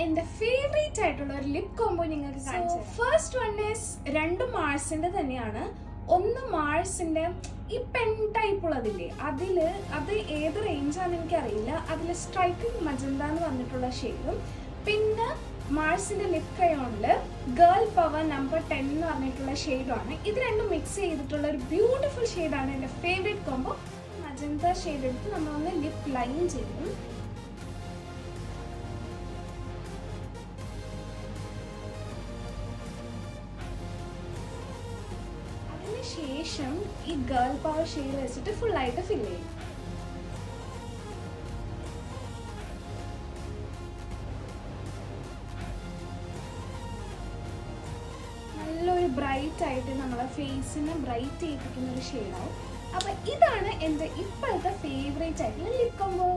എന്റെ ഫേവറേറ്റ് ആയിട്ടുള്ള ഒരു ലിപ് കോംബോ നിങ്ങൾക്ക് കാണിച്ചു. ഫസ്റ്റ് വൺ ഈസ് രണ്ട് മാർസിന്റെ തന്നെയാണ്. ഒന്ന് മാർസിന്റെ ഈ പെൻ ടൈപ്പ് ഉള്ളതില്ലേ, അത് ഏത് റേഞ്ചാണെന്ന് എനിക്കറിയില്ല. അതിൽ സ്ട്രൈക്കിംഗ് മജന്ത എന്ന് പറഞ്ഞിട്ടുള്ള ഷെയ്ഡും, പിന്നെ മാർസിന്റെ ലിപ് ക്രയോണില് ഗേൾ പവർ നമ്പർ 10 എന്ന് പറഞ്ഞിട്ടുള്ള ഷെയ്ഡുമാണ്. ഇത് രണ്ടും മിക്സ് ചെയ്തിട്ടുള്ള ഒരു ബ്യൂട്ടിഫുൾ ഷെയ്ഡാണ് എൻ്റെ ഫേവറേറ്റ് കോംബോ. മജന്ത ഷെയ്ഡ് എടുത്ത് നമ്മളൊന്ന് ലിപ് ലൈൻ ചെയ്യും. ശേഷം ഈ ഗേൾ പവർ ഷെയ്ഡ് വെച്ചിട്ട് ഫുൾ ആയിട്ട് ഫില്ല് ചെയ്യും. നല്ലൊരു ബ്രൈറ്റ് ആയിട്ട് നമ്മളെ ഫേസിനെ ബ്രൈറ്റ് ചെയ്യിപ്പിക്കുന്ന ഒരു ഷെയ്ഡാവും. അപ്പൊ ഇതാണ് എൻ്റെ ഇപ്പോഴത്തെ ഫേവറേറ്റ് ആയിട്ടുള്ള ലിപ് കോംബോ.